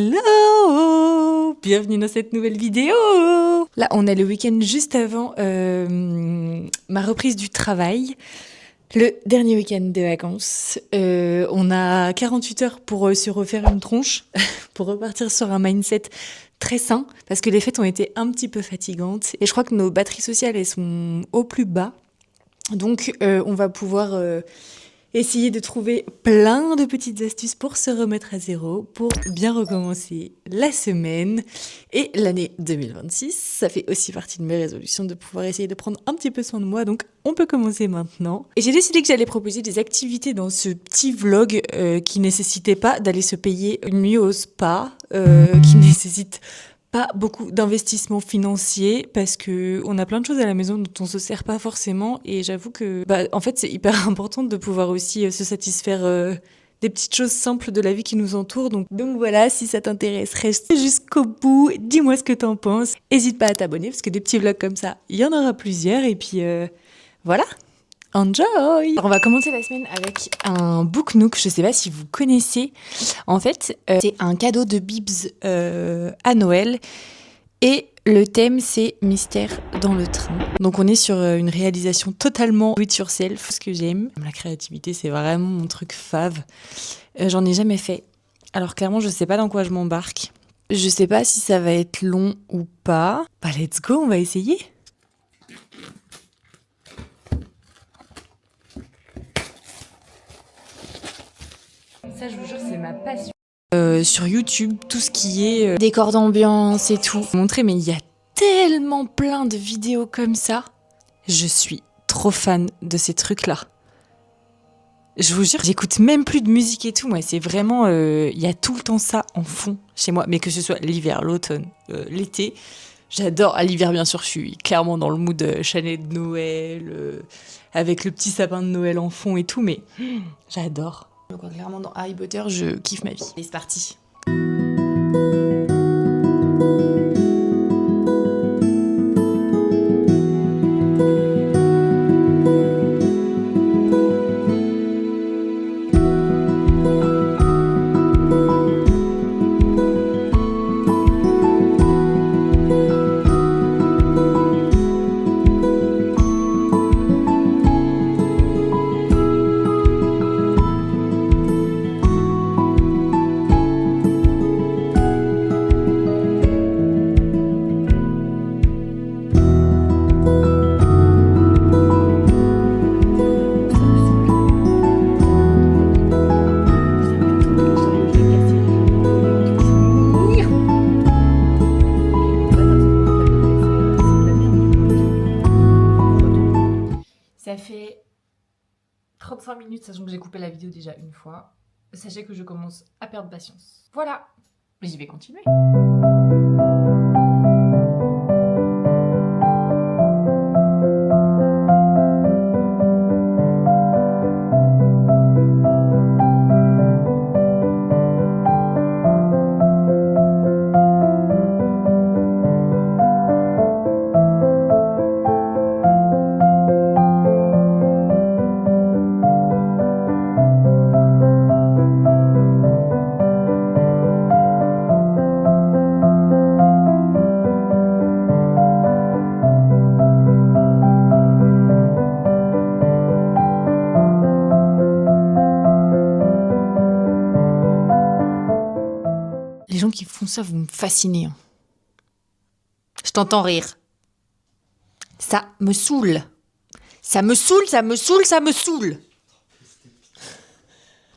Hello! Bienvenue dans cette nouvelle vidéo! Là, on est le week-end juste avant ma reprise du travail. Le dernier week-end de vacances. On a 48 heures pour se refaire une tronche, pour repartir sur un mindset très sain, parce que les fêtes ont été un petit peu fatigantes. Et je crois que nos batteries sociales, elles sont au plus bas. Donc, on va pouvoir essayer de trouver plein de petites astuces pour se remettre à zéro, pour bien recommencer la semaine et l'année 2026. Ça fait aussi partie de mes résolutions de pouvoir essayer de prendre un petit peu soin de moi, donc on peut commencer maintenant. Et j'ai décidé que j'allais proposer des activités dans ce petit vlog qui nécessitaient pas d'aller se payer une nuit au spa, qui nécessite pas beaucoup d'investissement financier parce que on a plein de choses à la maison dont on se sert pas forcément et j'avoue que en fait c'est hyper important de pouvoir aussi se satisfaire des petites choses simples de la vie qui nous entoure. Donc voilà, si ça t'intéresse, reste jusqu'au bout, dis-moi ce que t'en penses. Hésite pas à t'abonner parce que des petits vlogs comme ça, il y en aura plusieurs et puis voilà. Enjoy! Alors, on va commencer la semaine avec un Book Nook, je sais pas si vous connaissez. En fait, c'est un cadeau de Bibs à Noël et le thème c'est Mystère dans le train. Donc on est sur une réalisation totalement do it yourself, ce que j'aime. La créativité c'est vraiment mon truc fave. J'en ai jamais fait. Alors clairement je sais pas dans quoi je m'embarque. Je sais pas si ça va être long ou pas. Bah let's go, on va essayer. Ça, je vous jure, c'est ma passion. Sur YouTube, tout ce qui est décor d'ambiance et tout. Montrer, mais il y a tellement plein de vidéos comme ça. Je suis trop fan de ces trucs-là. Je vous jure, j'écoute même plus de musique et tout. Moi, c'est vraiment, il y a tout le temps ça en fond chez moi. Mais que ce soit l'hiver, l'automne, l'été. J'adore. À l'hiver, bien sûr, je suis clairement dans le mood chalet de Noël, avec le petit sapin de Noël en fond et tout. Mais j'adore. Donc clairement dans Harry Potter, je kiffe ma vie. Allez, c'est parti. Ça fait 35 minutes, sachant que j'ai coupé la vidéo déjà une fois. Sachez que je commence à perdre patience. Voilà, mais j'y vais continuer. Les gens qui font ça, vous me fascinez. Hein. Je t'entends rire. Ça me saoule. Ça me saoule, ça me saoule, ça me saoule.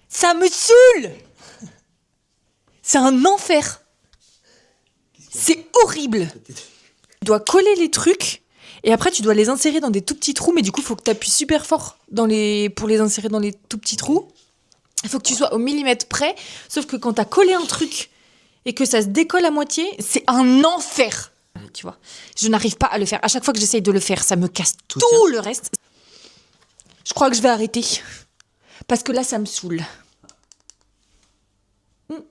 Ça me saoule. C'est un enfer. C'est horrible. Tu dois coller les trucs et après tu dois les insérer dans des tout petits trous, mais du coup il faut que tu appuies super fort pour les insérer dans les tout petits trous. Il faut que tu sois au millimètre près, sauf que quand tu as collé un truc et que ça se décolle à moitié, c'est un enfer. Tu vois, je n'arrive pas à le faire. À chaque fois que j'essaye de le faire, ça me casse tout le reste. Je crois que je vais arrêter. Parce que là, ça me saoule. Un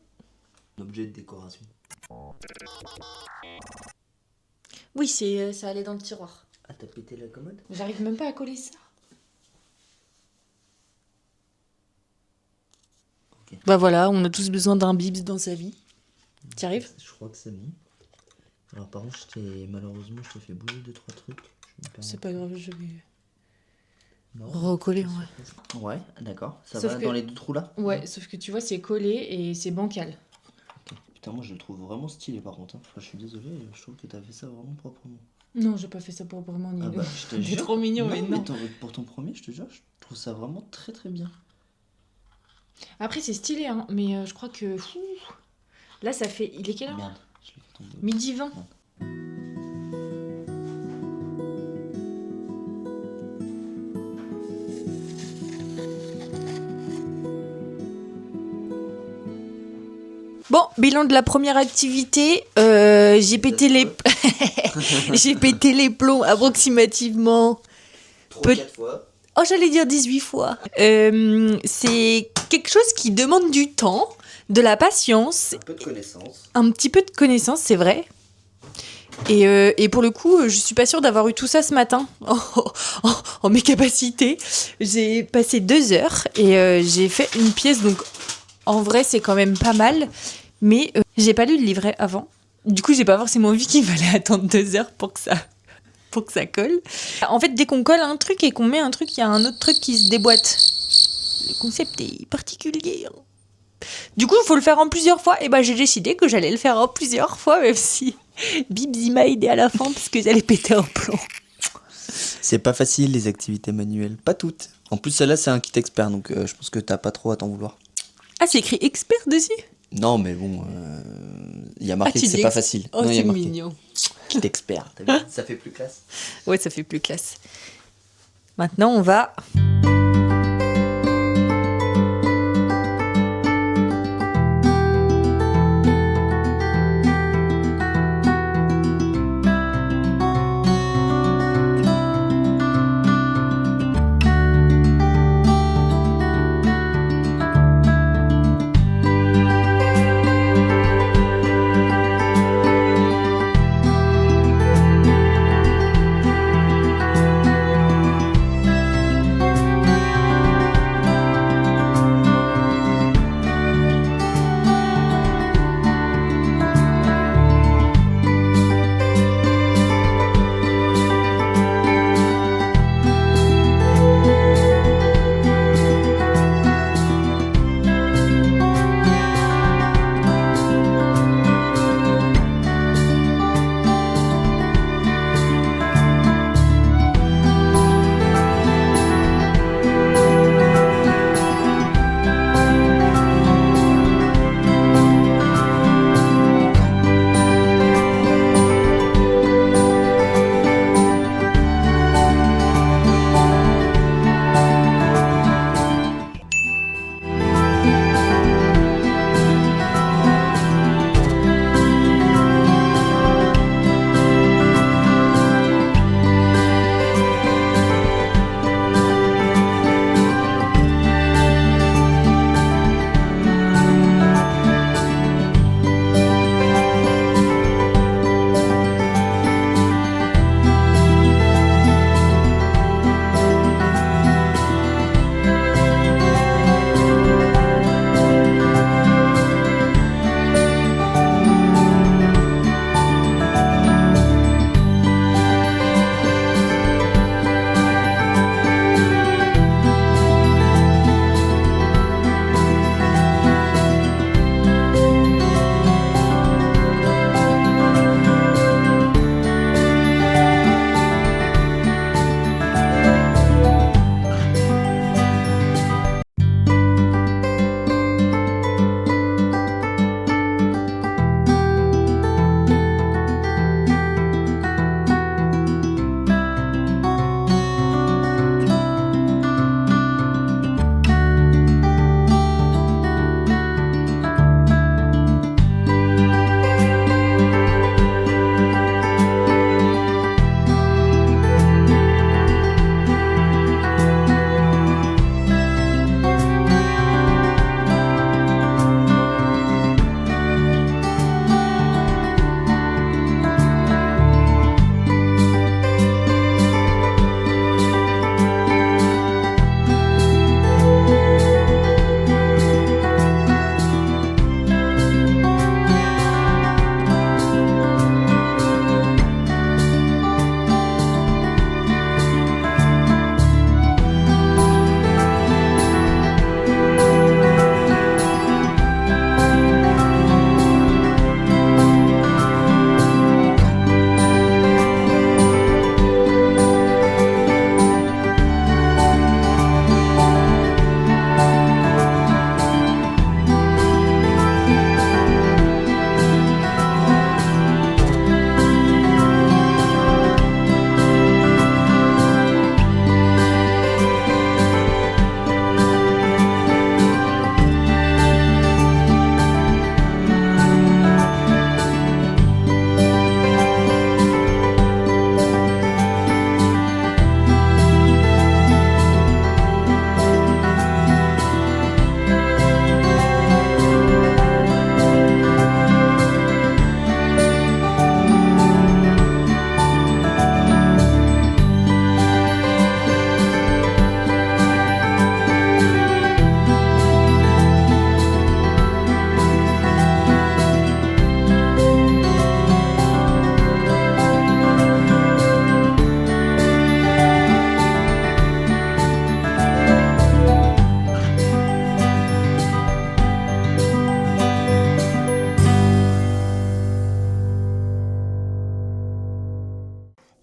objet de décoration. Oui, ça allait dans le tiroir. Ah, t'as pété la commode? J'arrive même pas à coller ça. Ok. Bah voilà, on a tous besoin d'un bibs dans sa vie. T'y arrives? Je crois que c'est bon. Alors par contre, malheureusement, je t'ai fait bouger 2-3 trucs. C'est pas grave, je vais Non. recoller. Ouais, Ouais, d'accord. Ça Sauf va que- dans les 2 trous là? ouais, sauf que tu vois, c'est collé et c'est bancal. Putain, moi je le trouve vraiment stylé par contre. Hein. Enfin, je suis désolé, je trouve que t'as fait ça vraiment proprement. Non, j'ai pas fait ça proprement, Nino. Ah bah, je te T'es jure. trop mignon, mais non. Pour ton premier, je te jure, je trouve ça vraiment très très bien. Après, c'est stylé, hein, mais je crois que... Là, ça fait... Il est quelle heure? Merde, je l'ai fait tomber. Midi 20. Bon, bilan de la première activité, j'ai pété les... j'ai pété les plombs approximativement... 3-4 fois. Oh, j'allais dire 18 fois. C'est quelque chose qui demande du temps, de la patience, Un peu de connaissance. un petit peu de connaissance, c'est vrai. Et pour le coup, je suis pas sûre d'avoir eu tout ça ce matin en mes capacités. J'ai passé 2 heures et j'ai fait une pièce, donc en vrai, c'est quand même pas mal. Mais j'ai pas lu le livret avant. Du coup, j'ai pas forcément vu qu'il fallait attendre 2 heures pour que ça colle. En fait, dès qu'on colle un truc et qu'on met un truc, il y a un autre truc qui se déboîte. Le concept est particulier. Du coup, il faut le faire en plusieurs fois. Et ben, j'ai décidé que j'allais le faire en plusieurs fois, même si Bibzi m'a aidé à la fin parce que j'allais péter un plomb. C'est pas facile les activités manuelles, pas toutes. En plus celle-là c'est un kit expert donc je pense que t'as pas trop à t'en vouloir. Ah, c'est écrit expert dessus? Non mais bon, il y a marqué tu que c'est dis pas facile. Oh, Non, il y c'est a marqué mignon. kit expert, t'as vu. Ça fait plus classe. Ouais, ça fait plus classe. Maintenant, on va...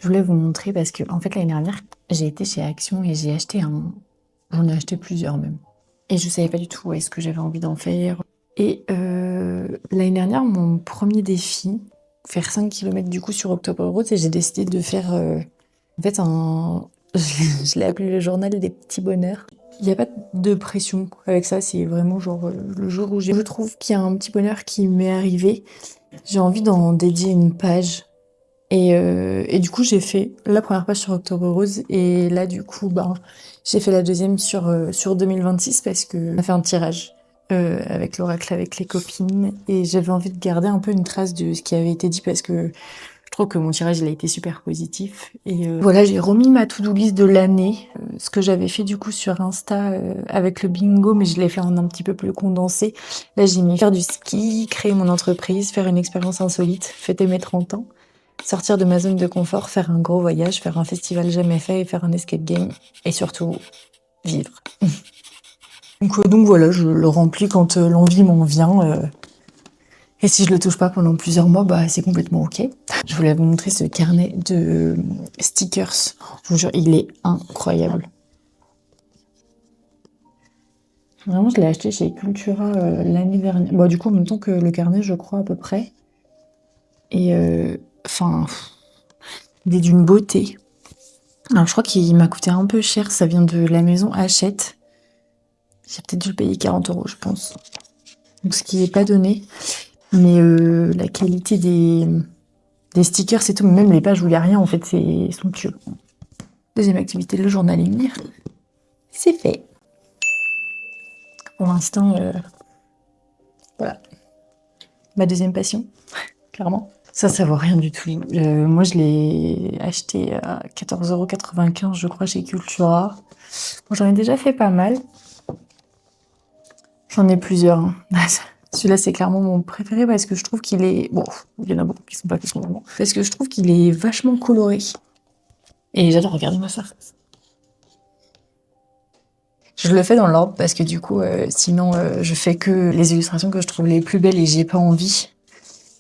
voulais vous montrer parce que, en fait, l'année dernière, j'ai été chez Action et j'ai acheté j'en ai acheté plusieurs même. Et je savais pas du tout est-ce que j'avais envie d'en faire. Et l'année dernière, mon premier défi, faire 5 km du coup sur October Road, et j'ai décidé de faire en fait je l'ai appelé le journal des petits bonheurs. Il n'y a pas de pression avec ça, c'est vraiment genre le jour où je trouve qu'il y a un petit bonheur qui m'est arrivé, j'ai envie d'en dédier une page. Et du coup, j'ai fait la première page sur October Rose et là, du coup, j'ai fait la deuxième sur 2026 parce que on a fait un tirage avec l'oracle, avec les copines et j'avais envie de garder un peu une trace de ce qui avait été dit parce que je trouve que mon tirage, il a été super positif. Et voilà, j'ai remis ma to-do list de l'année, ce que j'avais fait du coup sur Insta avec le bingo, mais je l'ai fait en un petit peu plus condensé. Là, j'ai mis faire du ski, créer mon entreprise, faire une expérience insolite, fêter mes 30 ans. Sortir de ma zone de confort, faire un gros voyage, faire un festival jamais fait et faire un escape game. Et surtout, vivre. Donc voilà, je le remplis quand l'envie m'en vient. Et si je le touche pas pendant plusieurs mois, c'est complètement ok. Je voulais vous montrer ce carnet de stickers. Je vous jure, il est incroyable. Vraiment, je l'ai acheté chez Cultura l'année dernière. Du coup, en même temps que le carnet, je crois, à peu près. Et il est d'une beauté. Alors, je crois qu'il m'a coûté un peu cher. Ça vient de la maison Hachette. J'ai peut-être dû le payer 40 €, je pense. Donc, ce qui n'est pas donné. Mais la qualité des stickers, c'est tout. Même les pages où il n'y a rien, en fait, c'est somptueux. Deuxième activité, le journaling. C'est fait. Pour l'instant, voilà. Ma deuxième passion, clairement. Ça vaut rien du tout. Moi, je l'ai acheté à 14,95 €, je crois, chez Cultura. Bon, j'en ai déjà fait pas mal. J'en ai plusieurs. Hein. Celui-là, c'est clairement mon préféré parce que je trouve qu'il est... Bon, il y en a beaucoup qui sont pas faits pour le moment. Parce que je trouve qu'il est vachement coloré. Et j'adore, regardez-moi ça. Je le fais dans l'ordre parce que du coup, sinon, je fais que les illustrations que je trouve les plus belles et j'ai pas envie.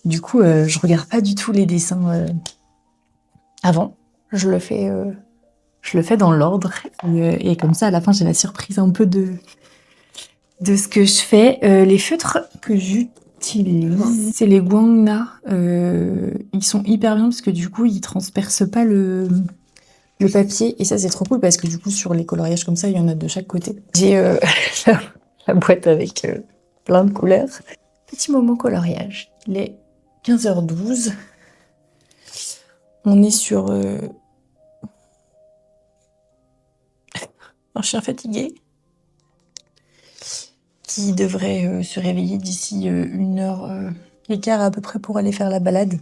Du coup, je regarde pas du tout les dessins avant. Je le fais dans l'ordre. Et comme ça, à la fin, j'ai la surprise un peu de ce que je fais. Les feutres que j'utilise, c'est les Guangna. Ils sont hyper bien parce que du coup, ils transpercent pas le papier. Et ça, c'est trop cool parce que du coup, sur les coloriages comme ça, il y en a de chaque côté. J'ai la boîte avec plein de couleurs. Petit moment coloriage. Il est 15h12. On est sur un chien fatigué qui devrait se réveiller d'ici 1h15 à peu près pour aller faire la balade.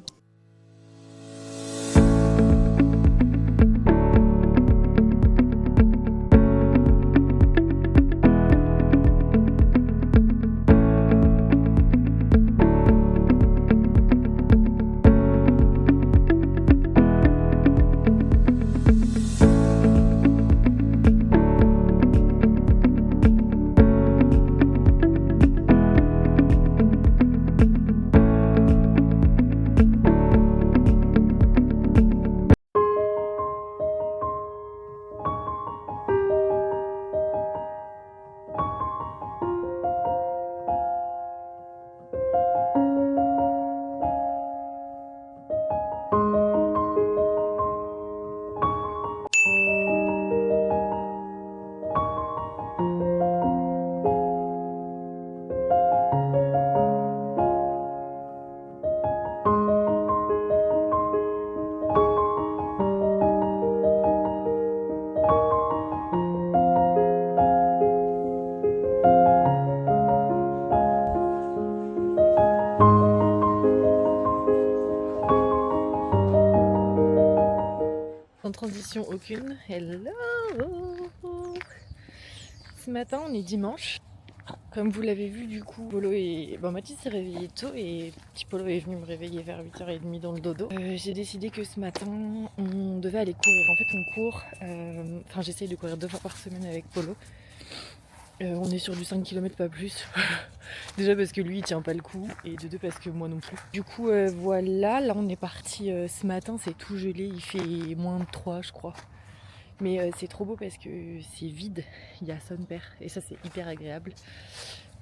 Sans transition aucune. Hello! Ce matin, on est dimanche. Comme vous l'avez vu, du coup, Mathis s'est réveillé tôt et petit Polo est venu me réveiller vers 8h30 dans le dodo. J'ai décidé que ce matin, on devait aller courir. En fait, on court. J'essaye de courir 2 fois par semaine avec Polo. On est sur du 5 km, pas plus. Déjà parce que lui il tient pas le coup et de deux parce que moi non plus. Du coup voilà, là on est parti ce matin, c'est tout gelé, il fait moins de 3 je crois. Mais c'est trop beau parce que c'est vide, il y a son père et ça c'est hyper agréable.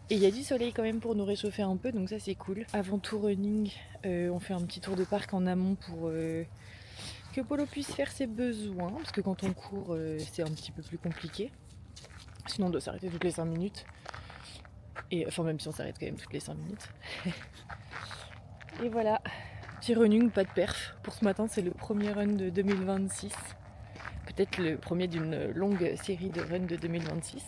Et il y a du soleil quand même pour nous réchauffer un peu, donc ça c'est cool. Avant tout running, on fait un petit tour de parc en amont pour que Polo puisse faire ses besoins, parce que quand on court c'est un petit peu plus compliqué. Sinon on doit s'arrêter toutes les 5 minutes. Et enfin même si on s'arrête quand même toutes les 5 minutes. Et voilà, petit running, pas de perf. Pour ce matin c'est le premier run de 2026. Peut-être le premier d'une longue série de runs de 2026.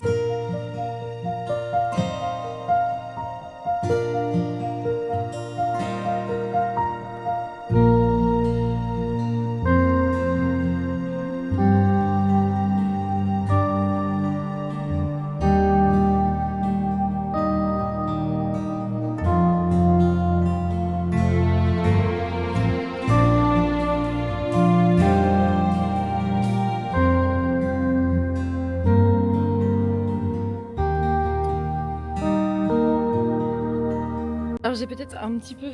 Alors j'ai peut-être un petit peu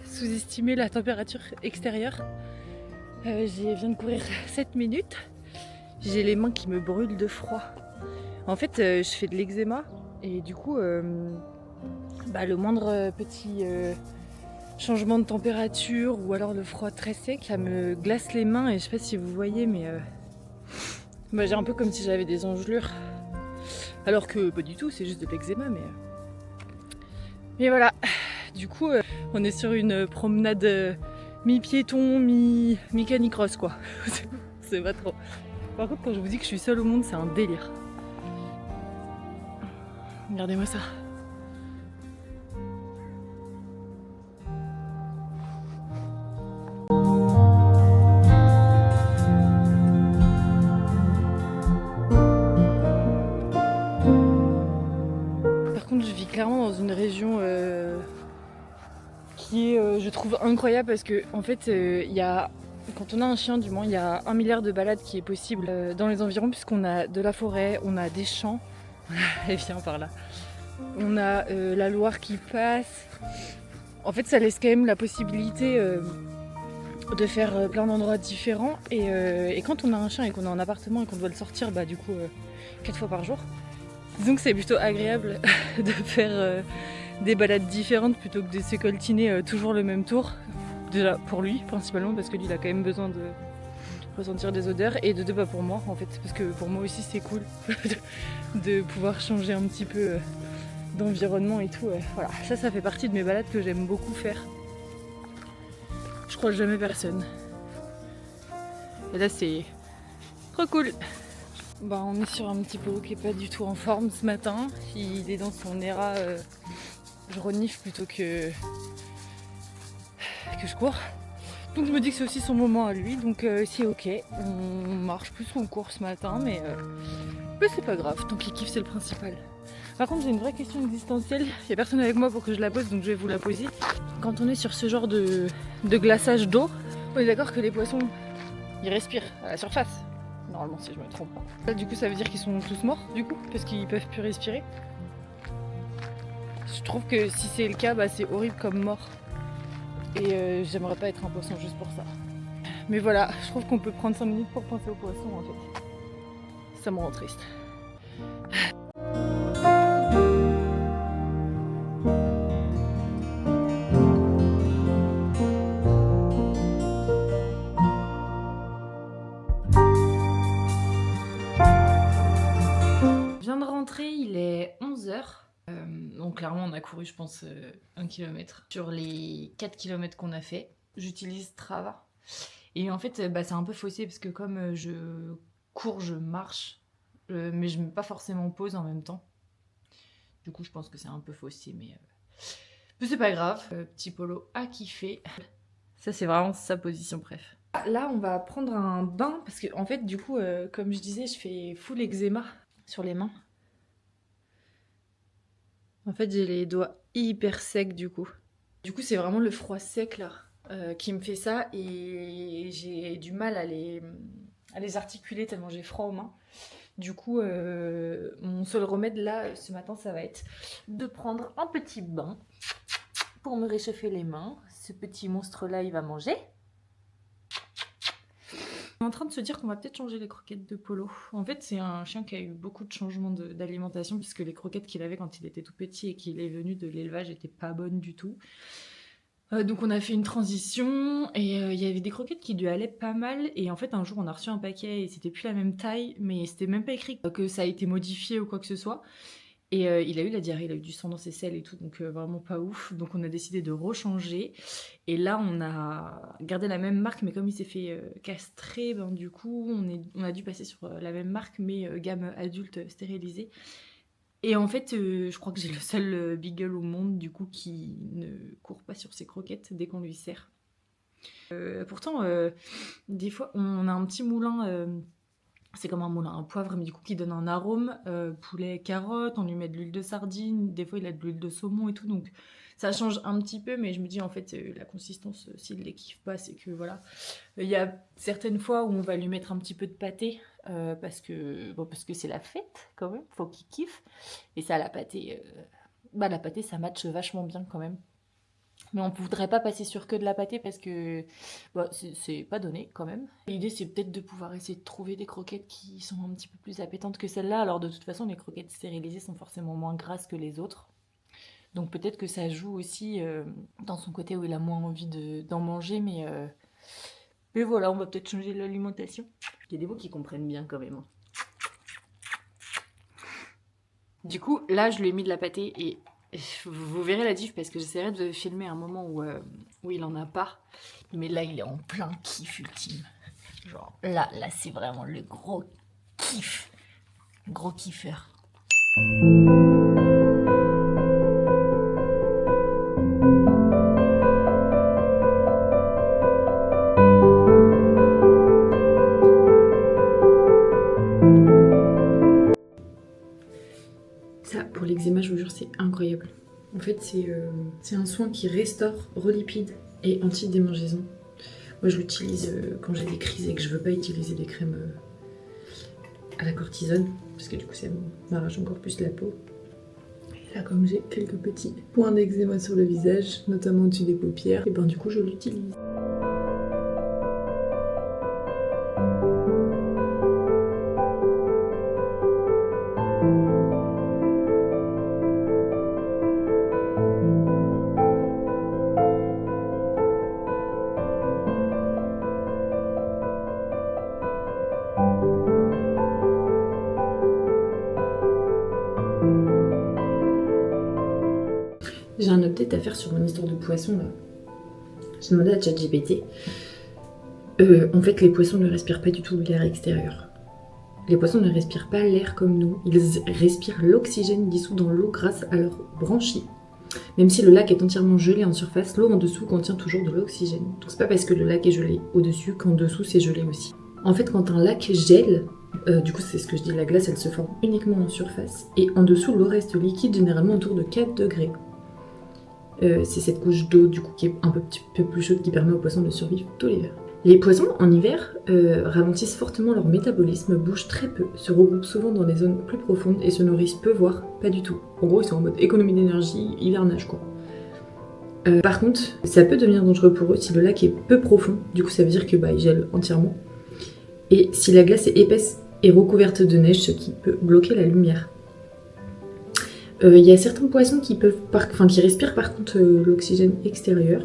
sous-estimé la température extérieure. Je viens de courir 7 minutes. J'ai les mains qui me brûlent de froid. En fait, je fais de l'eczéma et du coup, le moindre petit changement de température ou alors le froid très sec, ça me glace les mains et je sais pas si vous voyez, mais j'ai un peu comme si j'avais des engelures. Alors que pas du tout, c'est juste de l'eczéma, mais voilà. Du coup, on est sur une promenade mi-piéton, mi-canicross quoi. C'est pas trop. Par contre, quand je vous dis que je suis seule au monde, c'est un délire. Regardez-moi ça. Par contre, je vis clairement dans une région qui est, je trouve, incroyable parce que en fait, quand on a un chien, du moins, il y a 1 milliard de balades qui est possible dans les environs puisqu'on a de la forêt, on a des champs. Elle vient par là. On a la Loire qui passe. En fait, ça laisse quand même la possibilité de faire plein d'endroits différents. Et quand on a un chien et qu'on est en appartement et qu'on doit le sortir, du coup, 4 fois par jour, disons que c'est plutôt agréable de faire des balades différentes plutôt que de se coltiner toujours le même tour. Déjà pour lui, principalement, parce que lui, il a quand même besoin de ressentir des odeurs. Et de deux, pour moi, en fait, parce que pour moi aussi, c'est cool de pouvoir changer un petit peu d'environnement et tout. Voilà, ça fait partie de mes balades que j'aime beaucoup faire. Je croise jamais personne. Et là, c'est trop cool. On est sur un petit Polo qui est pas du tout en forme ce matin. Il est dans son ERA. Je renifle plutôt que je cours. Donc je me dis que c'est aussi son moment à lui. Donc c'est ok. On marche plus qu'on court ce matin, mais c'est pas grave. Tant qu'il kiffe, c'est le principal. Par contre, j'ai une vraie question existentielle. Il n'y a personne avec moi pour que je la pose, donc je vais vous la poser. Quand on est sur ce genre de glaçage d'eau, on est d'accord que les poissons, ils respirent à la surface. Normalement, si je me trompe pas. Là, du coup, ça veut dire qu'ils sont tous morts, du coup, parce qu'ils peuvent plus respirer. Je trouve que si c'est le cas, c'est horrible comme mort. Et j'aimerais pas être un poisson juste pour ça. Mais voilà, je trouve qu'on peut prendre 5 minutes pour penser aux poissons, en fait. Ça me rend triste. Je viens de rentrer, il est 11h. Donc clairement on a couru je pense 1 km. Sur les 4 km qu'on a fait, j'utilise Strava. Et en fait c'est un peu faussé parce que comme je cours, je marche, mais je mets pas forcément pause en même temps. Du coup je pense que c'est un peu faussé, mais c'est pas grave. Petit Polo a kiffé. Ça c'est vraiment sa position préf. Là on va prendre un bain parce que en fait du coup comme je disais je fais full eczéma sur les mains. En fait, j'ai les doigts hyper secs du coup. Du coup, c'est vraiment le froid sec là qui me fait ça et j'ai du mal à les articuler tellement j'ai froid aux mains. Du coup, mon seul remède là, ce matin, ça va être de prendre un petit bain pour me réchauffer les mains. Ce petit monstre-là, il va manger. On est en train de se dire qu'on va peut-être changer les croquettes de Polo. En fait, c'est un chien qui a eu beaucoup de changements d'alimentation puisque les croquettes qu'il avait quand il était tout petit et qu'il est venu de l'élevage n'étaient pas bonnes du tout. Donc on a fait une transition et il y avait des croquettes qui lui allaient pas mal et en fait un jour on a reçu un paquet et c'était plus la même taille mais c'était même pas écrit que ça a été modifié ou quoi que ce soit et il a eu la diarrhée, il a eu du sang dans ses selles et tout donc vraiment pas ouf, donc on a décidé de rechanger et là on a gardé la même marque mais comme il s'est fait castrer, ben du coup on a dû passer sur la même marque mais gamme adulte stérilisée. Et en fait, je crois que j'ai le seul beagle au monde, du coup, qui ne court pas sur ses croquettes dès qu'on lui sert. Pourtant, des fois, on a un petit moulin, c'est comme un moulin à poivre, mais du coup, qui donne un arôme, poulet, carotte, on lui met de l'huile de sardine, des fois, il a de l'huile de saumon et tout, donc ça change un petit peu, mais je me dis, en fait, la consistance, s'il les kiffe pas, c'est que, voilà. Il y a certaines fois où on va lui mettre un petit peu de pâté, parce que c'est la fête quand même, faut qu'il kiffe. Et ça, la pâté, ça matche vachement bien quand même. Mais on ne voudrait pas passer sur que de la pâté parce que c'est pas donné quand même. L'idée c'est peut-être de pouvoir essayer de trouver des croquettes qui sont un petit peu plus appétantes que celles-là. Alors de toute façon les croquettes stérilisées sont forcément moins grasses que les autres. Donc peut-être que ça joue aussi dans son côté où il a moins envie d'en manger. Mais voilà, on va peut-être changer l'alimentation. Il y a des mots qui comprennent bien quand même. Du coup, là, je lui ai mis de la pâtée et vous verrez la diff parce que j'essaierai de filmer un moment où il en a pas. Mais là, il est en plein kiff ultime. Genre, là, c'est vraiment le gros kiff. Gros kiffeur. Ça, pour l'eczéma, je vous jure, c'est incroyable. En fait, c'est un soin qui restaure, relipide et anti-démangeaison. Moi, je l'utilise quand j'ai des crises et que je veux pas utiliser des crèmes à la cortisone, parce que du coup, ça m'arrache encore plus la peau. Et là, comme j'ai quelques petits points d'eczéma sur le visage, notamment au-dessus des paupières, et ben du coup, je l'utilise. J'ai un update à faire sur mon histoire de poisson là. J'ai demandé à ChatGPT. En fait, les poissons ne respirent pas du tout l'air extérieur. Les poissons ne respirent pas l'air comme nous. Ils respirent l'oxygène dissous dans l'eau grâce à leurs branchies. Même si le lac est entièrement gelé en surface, l'eau en dessous contient toujours de l'oxygène. Donc c'est pas parce que le lac est gelé au-dessus qu'en dessous c'est gelé aussi. En fait, quand un lac gèle, du coup c'est ce que je dis, la glace elle se forme uniquement en surface. Et en dessous, l'eau reste liquide, généralement autour de 4 degrés. C'est cette couche d'eau du coup qui est un petit peu plus chaude qui permet aux poissons de survivre tout l'hiver. Les poissons en hiver ralentissent fortement leur métabolisme, bougent très peu, se regroupent souvent dans des zones plus profondes et se nourrissent peu voire pas du tout. En gros ils sont en mode économie d'énergie, hivernage quoi. Par contre, ça peut devenir dangereux pour eux si le lac est peu profond, du coup ça veut dire que ils gèlent entièrement. Et si la glace est épaisse et recouverte de neige, ce qui peut bloquer la lumière. Il y a certains poissons qui respirent par contre l'oxygène extérieur,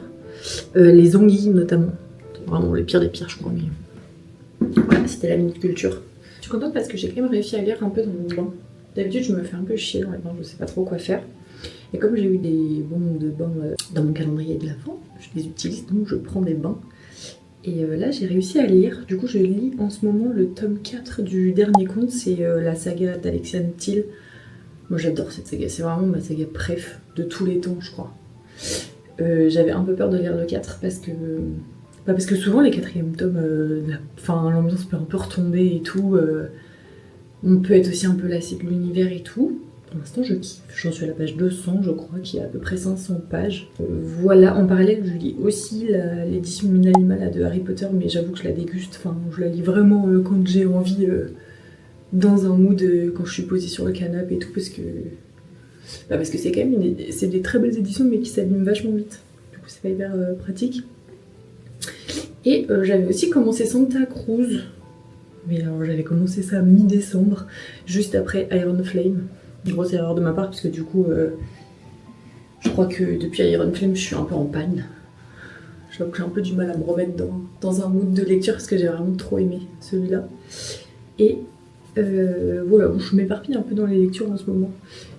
les anguilles notamment, c'est vraiment les pires des pires je crois, mais voilà, c'était la minute culture. Je suis contente parce que j'ai quand même réussi à lire un peu dans mon bain. D'habitude je me fais un peu chier dans les bains, je sais pas trop quoi faire. Et comme j'ai eu des bons de bain dans mon calendrier de l'Avent, je les utilise donc je prends des bains. Et là j'ai réussi à lire, du coup je lis en ce moment le tome 4 du dernier conte, c'est la saga d'Alexiane Thiel. Moi j'adore cette saga, c'est vraiment ma saga préf de tous les temps je crois. J'avais un peu peur de lire le 4 parce que souvent les quatrièmes tomes, l'ambiance peut un peu retomber et tout. On peut être aussi un peu lassé de l'univers et tout. Pour l'instant je kiffe, j'en suis à la page 200 je crois, qui a à peu près 500 pages. Voilà, en parallèle je lis aussi l'édition Minalima de Harry Potter, mais j'avoue que je la déguste, je la lis vraiment quand j'ai envie dans un mood quand je suis posée sur le canapé et tout, parce que c'est quand même c'est des très belles éditions, mais qui s'abîment vachement vite. Du coup, c'est pas hyper pratique. Et j'avais aussi commencé Santa Cruz. Mais alors j'avais commencé ça mi-décembre, juste après Iron Flame. Grosse erreur de ma part, parce que du coup, je crois que depuis Iron Flame, je suis un peu en panne. J'avoue que j'ai un peu du mal à me remettre dans un mood de lecture, parce que j'ai vraiment trop aimé celui-là. Et voilà, je m'éparpille un peu dans les lectures en ce moment.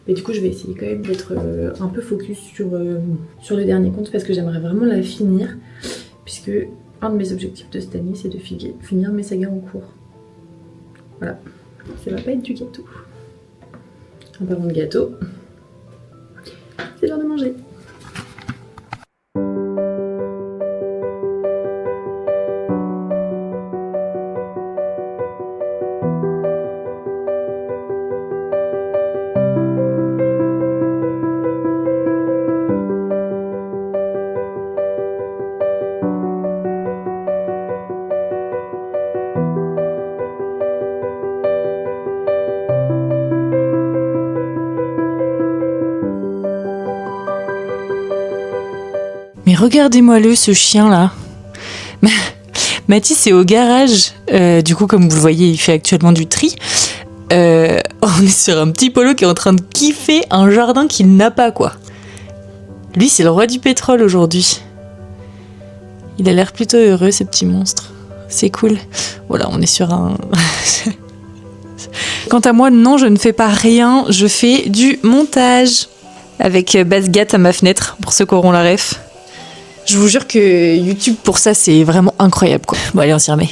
Mais du coup, je vais essayer quand même d'être un peu focus sur le dernier conte, parce que j'aimerais vraiment la finir, puisque un de mes objectifs de cette année, c'est de finir mes sagas en cours. Voilà, ça va pas être du gâteau. En parlant de gâteau, c'est l'heure de manger. Mais regardez-moi ce chien là. Mathis est au garage. Du coup, comme vous le voyez, il fait actuellement du tri. On est sur un petit polo qui est en train de kiffer un jardin qu'il n'a pas, quoi. Lui, c'est le roi du pétrole aujourd'hui. Il a l'air plutôt heureux, ce petit monstre. C'est cool. Voilà, on est sur un... Quant à moi, non, je ne fais pas rien. Je fais du montage. Avec Basgat à ma fenêtre, pour ceux qui auront la ref. Je vous jure que YouTube pour ça c'est vraiment incroyable quoi. Bon allez on s'y remet.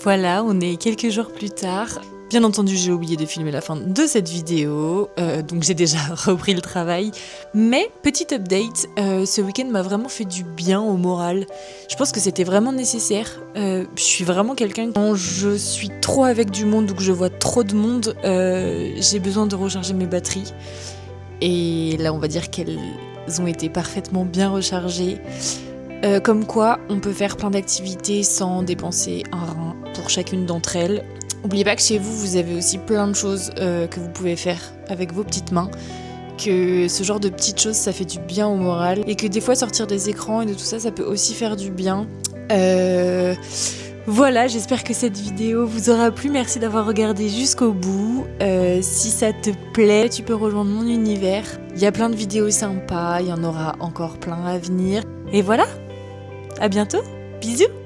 Voilà, on est quelques jours plus tard. Bien entendu j'ai oublié de filmer la fin de cette vidéo, donc j'ai déjà repris le travail. Mais petit update, ce week-end m'a vraiment fait du bien au moral. Je pense que c'était vraiment nécessaire. Je suis vraiment quelqu'un quand je suis trop avec du monde ou que je vois trop de monde, j'ai besoin de recharger mes batteries. Et là on va dire qu'elles ont été parfaitement bien rechargées. Comme quoi, on peut faire plein d'activités sans dépenser un rein pour chacune d'entre elles. N'oubliez pas que chez vous, vous avez aussi plein de choses que vous pouvez faire avec vos petites mains. Que ce genre de petites choses, ça fait du bien au moral. Et que des fois, sortir des écrans et de tout ça, ça peut aussi faire du bien. Voilà, j'espère que cette vidéo vous aura plu. Merci d'avoir regardé jusqu'au bout. Si ça te plaît, tu peux rejoindre mon univers. Il y a plein de vidéos sympas, il y en aura encore plein à venir. Et voilà! À bientôt, bisous!